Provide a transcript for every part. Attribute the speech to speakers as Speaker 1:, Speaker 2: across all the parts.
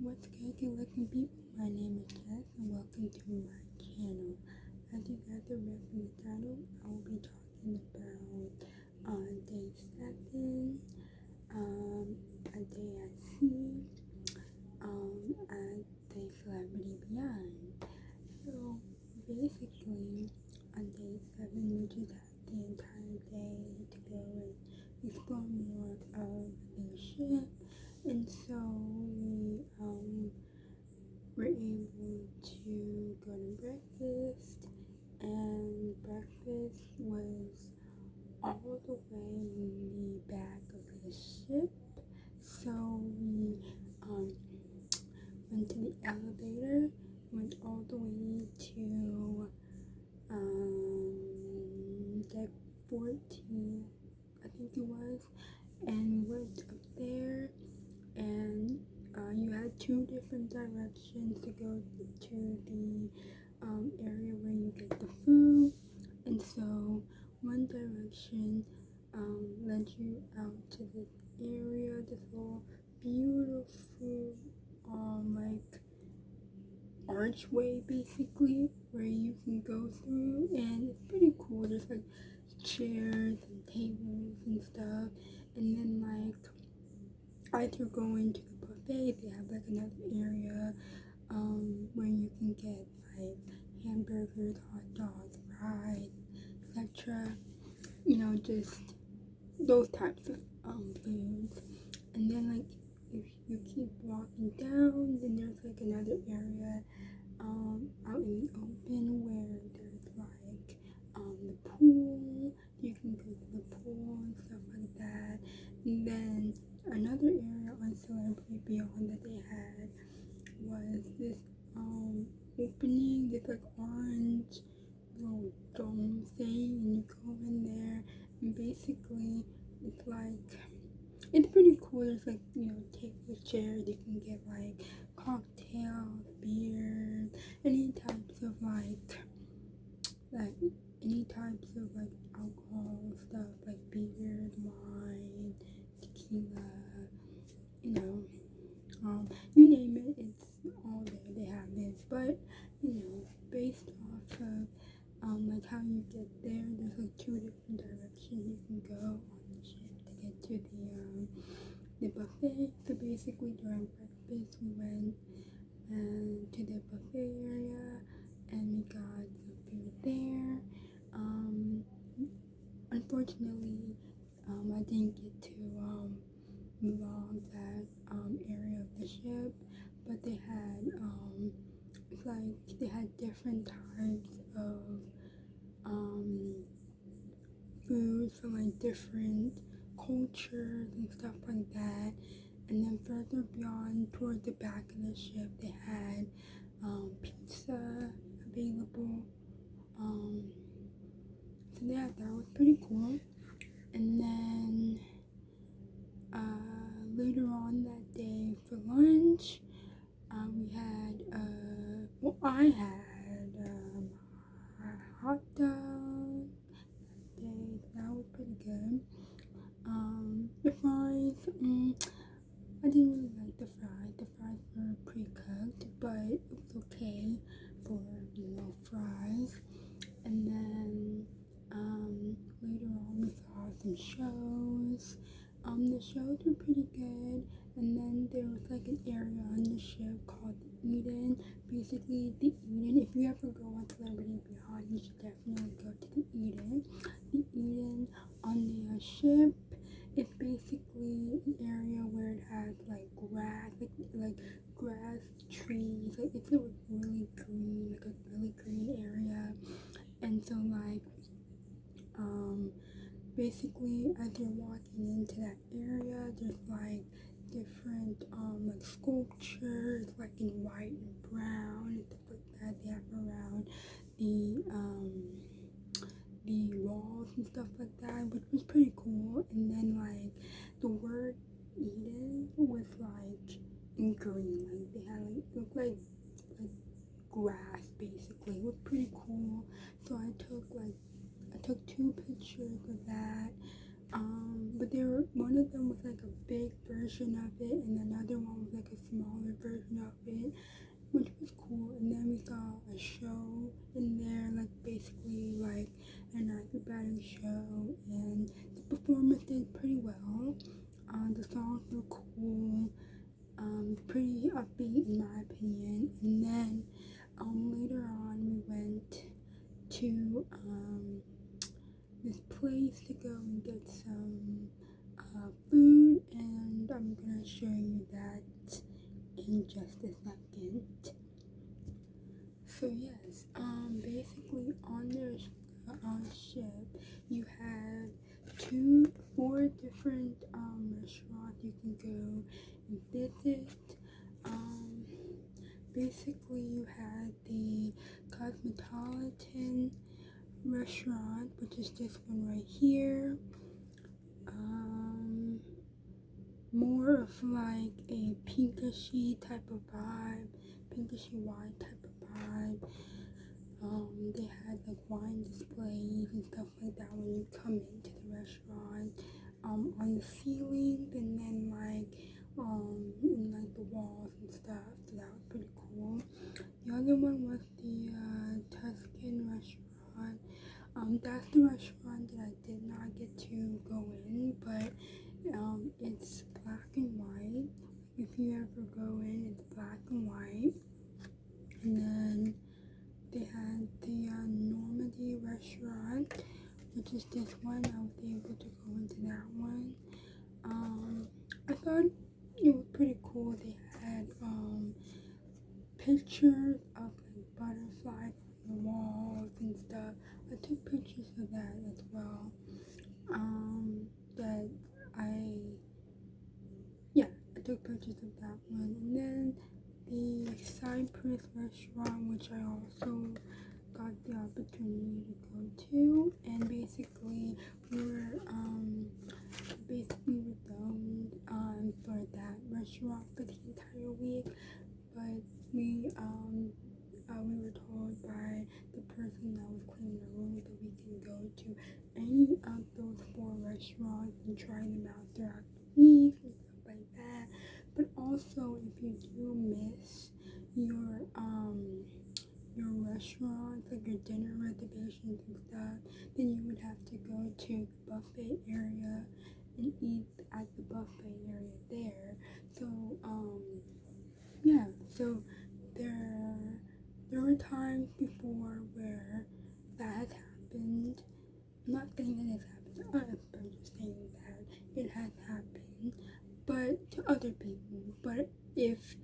Speaker 1: What's good, good looking people? My name is Jess and welcome to my channel. As you guys have read from the title, I will be talking about day 7, a day at sea, a day celebrity beyond. So basically on day 7 we just had the entire day to go and explore more of the ship, and so we were able to go to breakfast, and breakfast was all the way in the back of the ship. So we went to the elevator, went all the way to deck 14, I think it was, and we went up there, and you had two different directions to go to the area where you get the food, and so one direction led you out to this area, this little beautiful like archway basically where you can go through, and it's pretty cool. There's like chairs and tables and stuff, and then like as you're going to the buffet, they have like another area where you can get like hamburgers, hot dogs, fries, etc. You know, just those types of foods. And then like if you keep walking down, then there's like another area out in the open where there's like the pool. You can go to the pool and stuff like that. And then another area on Celebrity Beyond that they had was this opening, this like orange little dome thing, and you go in there, and basically it's like, it's pretty cool. There's like, you know, tables, chairs, you can get like cocktails, beers, any types of like any types of like alcohol stuff, like beers, wine, tequila, you know, you name it, it's all there. They have it, but you know, based off of like how you get there, there's like two different directions you can go on the ship to get to the buffet. So basically during breakfast we went to the buffet area and we got some food there. Unfortunately, I didn't get to vlog that area of the ship, but they had it's like they had different types of foods from like different cultures and stuff like that. And then further beyond toward the back of the ship, they had pizza available. So yeah, that was pretty cool. And then later on that day for lunch, we had well, I had a hot dog day. That was pretty good. The fries, I didn't really like the fries. The fries were pre-cooked, but it was okay for, you know, fries. And then later on we saw some shows. The shows were pretty good. And then there was like an area on the ship called the Eden. Basically, the Eden, if you ever go on Celebrity Beyond, you should definitely go to the Eden. The Eden on the ship, it's basically an area where it has like grass, like grass, trees. Like it's a really green, like a really green area. And so like basically as you're walking into that area, there's like different like sculptures like in white and brown and stuff like that they have around the walls and stuff like that, which was pretty cool. And then like the word Eden was like in green, like they had like, it looked like grass basically. It was pretty cool. So I took 2 pictures of that. But one of them was like a big version of it, and another one was like a smaller version of it, which was cool. And then we saw a show in there, like basically like an acrobatic show, and the performance did pretty well. The songs were cool, pretty upbeat in my opinion. And then later on we went to this place to go and get some food, and I'm gonna show you that in just a second. So yes, basically on their ship, you have four different restaurants you can go and visit. Um, Basically, you had the Cosmopolitan restaurant, which is this one right here. More of like a pinkishy type of vibe, pinkishy white type of vibe. They had like wine displays and stuff like that when you come into the restaurant. On the ceilings, and then like in like the walls and stuff. So that was pretty cool. The other one was the Tuscan restaurant. That's the restaurant that I did not get to go in, but it's black and white. If you ever go in, it's black and white. And then they had the Normandy restaurant, which is this one. I was able to go into that one. I thought it was pretty cool. They had pictures of like butterflies on the walls and stuff. I took pictures of that as well. That I yeah, I took pictures of that one. And then the Cypress restaurant, which I also got the opportunity to go to, and basically we were zoned for that restaurant for the entire week, but we were told by the person that was cleaning the room that we can go to any of those four restaurants and try them out throughout the week and stuff like that. But also, if you do miss your restaurants, like your dinner reservations and stuff, then you would have to go to the buffet area and eat at the buffet area there. So yeah, so there were times before where that has happened. I'm not saying that it's happened to us, but I'm just saying that it has happened, but to other people. But if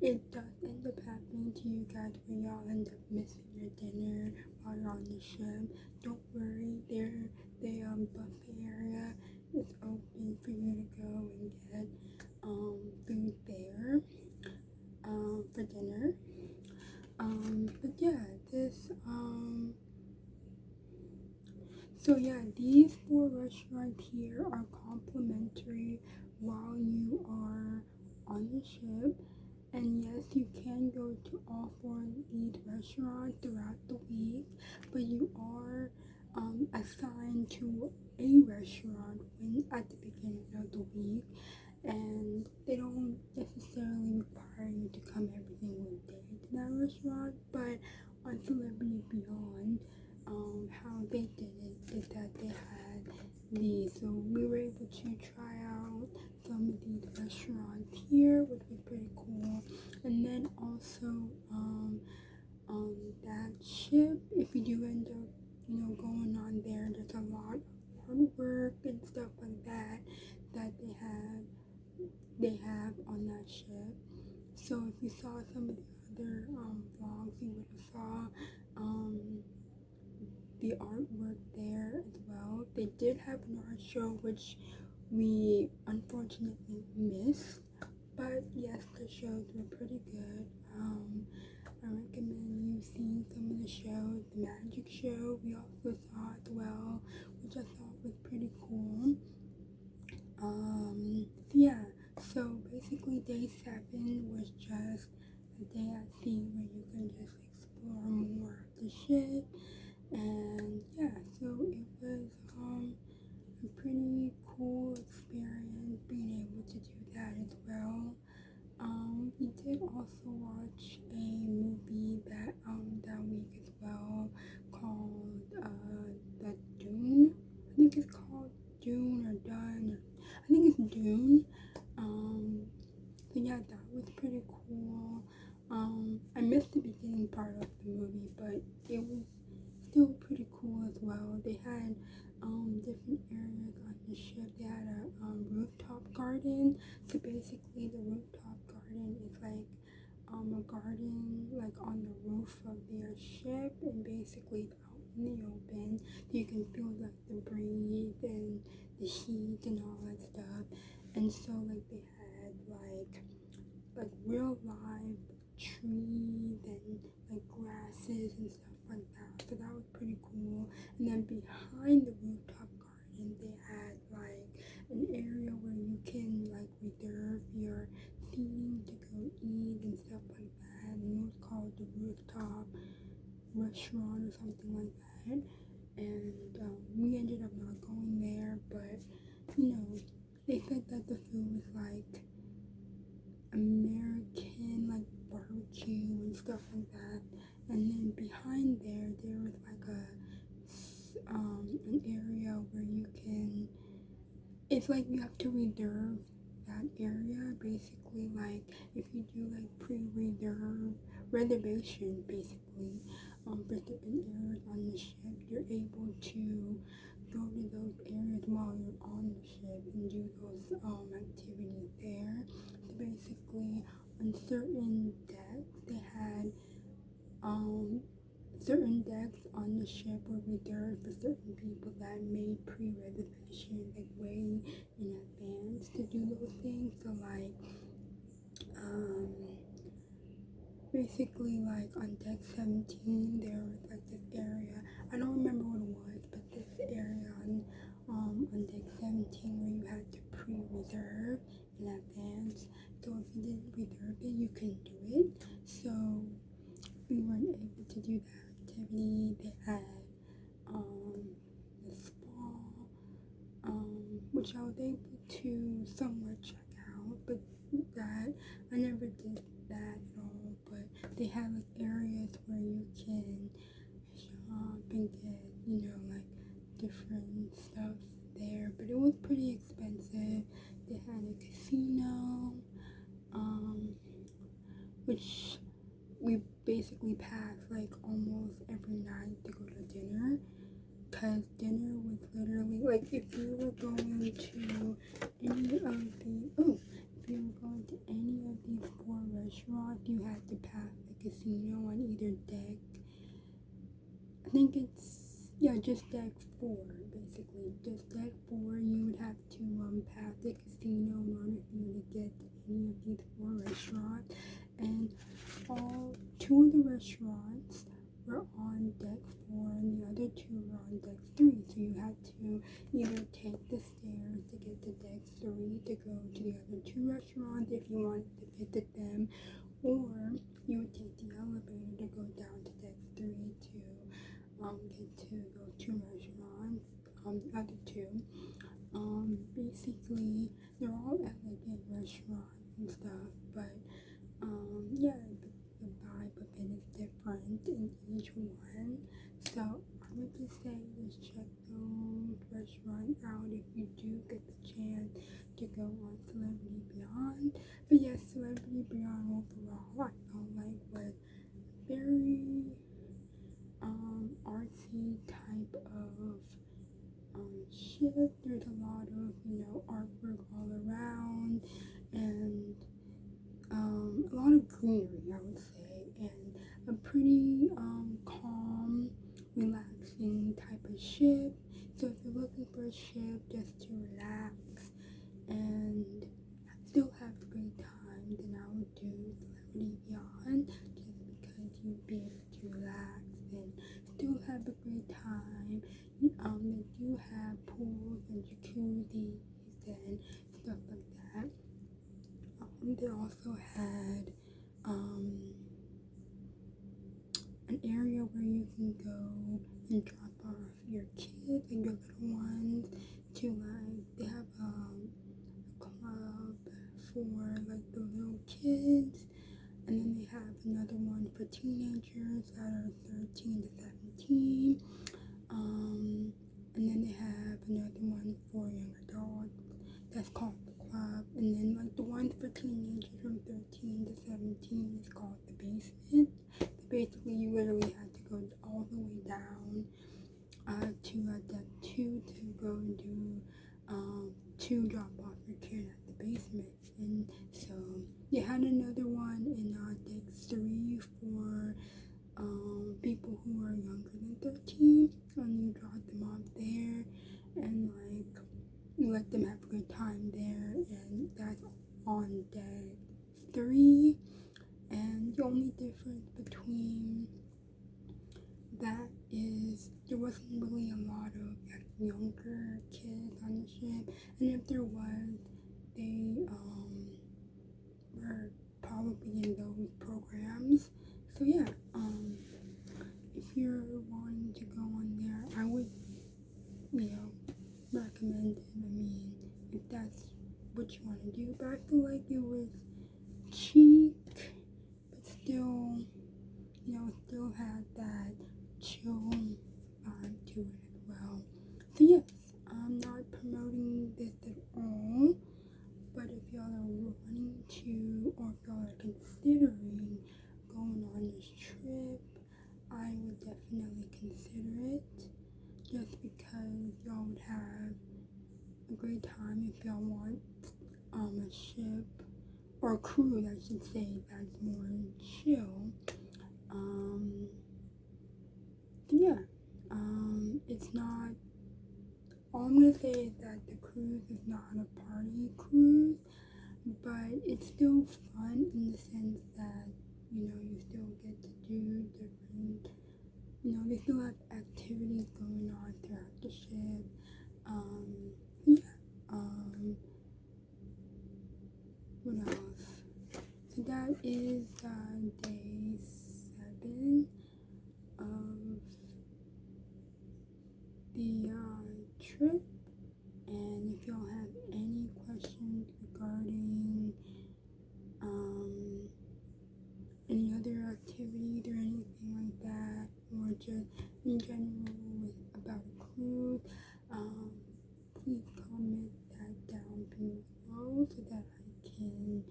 Speaker 1: it does end up happening to you guys where y'all end up missing your dinner while you're on the ship, don't worry. The buffet area is open for you to go and get food there for dinner. But yeah, so yeah, these four restaurants here are complimentary while you are on the ship. And yes, you can go to all four of these restaurants throughout the week, but you are assigned to a restaurant at the beginning of the week, and they don't necessarily require you to come every single day to that restaurant. But on Celebrity Beyond, how they did it is that they had these, so we were able to try out some of these restaurants here, which was pretty cool. And then also on that ship, if you do end up going on there, there's a lot of hard work and stuff like that that they have on that ship. So if you saw some of the other vlogs, you would have saw the artwork there as well. They did have an art show, which we unfortunately missed, but yes, the shows were pretty good. I recommend you see some of the shows. The magic show we also saw as well, which I thought was pretty cool. Yeah, so basically day 7 was just a day at sea where you can just explore more of the ship. And yeah, so it was a pretty cool experience being able to do that as well. We did also watch a movie that week as well called the Dune. I think it's called Dune or Done. I think it's Dune. So yeah, that was pretty cool. I missed the beginning part of the movie, but it was still pretty cool as well. They had different areas on the ship. They had a rooftop garden. So basically, the rooftop garden is like a garden like on the roof of their ship, and basically it's out in the open. So you can feel like the breeze and the heat and all that stuff. And so like they had like real live trees and like grasses and stuff like that. So that was pretty cool. And then behind the rooftop garden, they had like an area where you can like reserve your seating to go eat and stuff like that. And it was called the rooftop restaurant or something like that. And we ended up not going there, but you know, they said that the food was like American like barbecue and stuff like that. And then behind there was like an area where you can. It's like you have to reserve that area. Basically, like if you do like pre-reserve reservation, basically, for certain areas on the ship, you're able to go to those areas while you're on the ship and do those activities there. So basically, on certain decks, they had certain decks on the ship were reserved for certain people that made pre-reservation like way in advance to do those things. So like um basically like on deck 17 there was like this area, I don't remember what it was, but this area on deck 17 where you had to pre-reserve in advance. So if you didn't reserve it, you can do it. So we weren't able to do that activity. They had the spa, which I was able to somewhat check out, but that I never did that at all. But they had like areas where you can shop and get, like different stuff there, but it was pretty expensive. They had a casino, which we basically passed like almost every night to go to dinner, because dinner was literally like if you were going to any of the if you were going to any of these four restaurants, you had to pass the casino on either deck. I think it's just deck 4 basically. Just deck 4, you would have to pass the casino in order for you to get to any of these four restaurants. And all 2 of the restaurants were on deck 4 and the other 2 were on deck 3. So you had to either take the stairs to get to deck 3 to go to the other 2 restaurants if you wanted to visit them, or you would take the elevator to go down to deck 3 to get to those 2 restaurants, the other 2. Basically, they're all elegant restaurants and stuff, but yeah, the vibe of it is different in each one. So I would just say just check those restaurants out if you do get the chance to go on Celebrity Beyond. But yes, Celebrity Beyond overall I felt like was very artsy type of ship. There's a lot of artwork all around, and a lot of greenery, I would say, and a pretty calm, relaxing type of ship. So if you're looking for a ship just to relax and still have a great time, then I would do Celebrity Beyond, just because you'd be able to relax and still have a great time. They do have pools and jacuzzis and stuff like that. They also had an area where you can go and drop off your kids and your little ones to they have a club for like the little kids And then they have another one for teenagers that are 13 to 17. And then they have another one for young adults that's called the club. And then like the one for teenagers from 13 to 17 is called the basement. So basically you literally had to go all the way down to deck 2 to go and do to drop off your kid at the basement. And so they had another one in deck 3 for people who are younger than 13, and you drop them off there and like you let them have a good time there, and that's on deck 3. And the only difference between that is there wasn't really a lot of younger kids on the ship, and if there was, they were probably in those programs. So yeah, if you're wanting to go on there, I would, recommend it. I mean, if that's what you want to do, but I feel like it was cheap, but still, still had that chill vibe to it as well. So yes, I'm not promoting this at all, but if y'all are wanting to, or if y'all are considering going on this trip, I would definitely consider it, just because y'all would have a great time if y'all want a ship, or a cruise I should say, that's more chill. Yeah, it's not, all I'm gonna say is that the cruise is not a party cruise, but it's still fun in the sense that, you still get to do different, they still have activities going on throughout the ship. What else? So that is day 7 of the trip, and if y'all have any questions regarding any other activities or anything like that, or just in general about a cruise, please comment that down below so that I can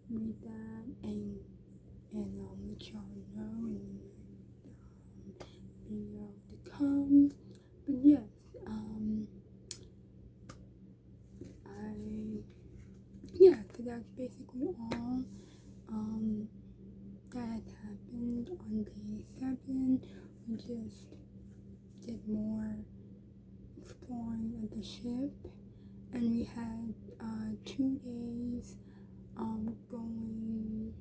Speaker 1: read that and let y'all know in the video to come. But yes, so that's basically all that has happened on day 7. We just did more exploring of the ship, and we had 2 days going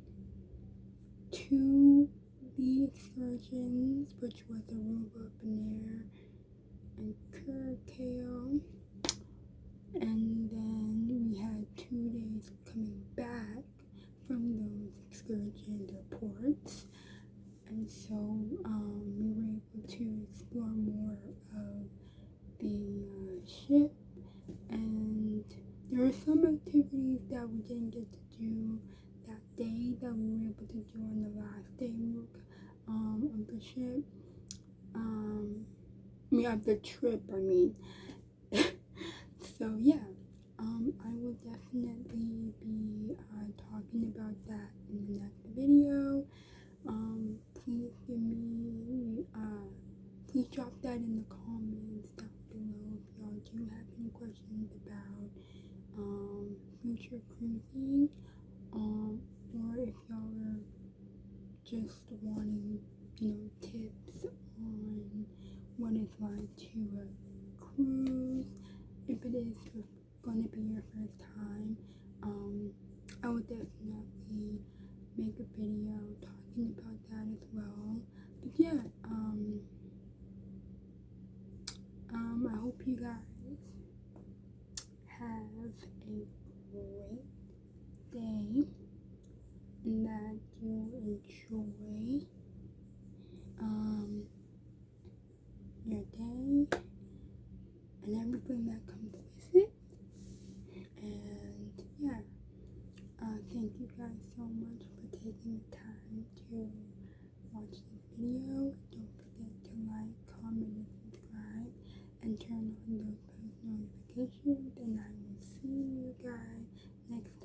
Speaker 1: to the excursions, which was Aruba, Bonaire, and Curacao. And then we had 2 days coming back from those excursions or ports, and so we were able to explore more of the ship. And there were some activities that we didn't get to do that day that we were able to do on the last day of the ship. Of the trip, I mean. So yeah, I will definitely be talking about that in the next video. Please drop that in the comments down below if y'all do have any questions about future cruising, or if y'all are just wanting, tips on what it's like to cruise. If it is going to be your first time, I would definitely make a video talking about that as well. But yeah, I hope you guys have a great day, and that you enjoy your day and everything that comes with it. And yeah, thank you guys so much for taking the time to watch this video. Don't forget to like, comment, and subscribe, and turn on those post notifications, and I will see you guys next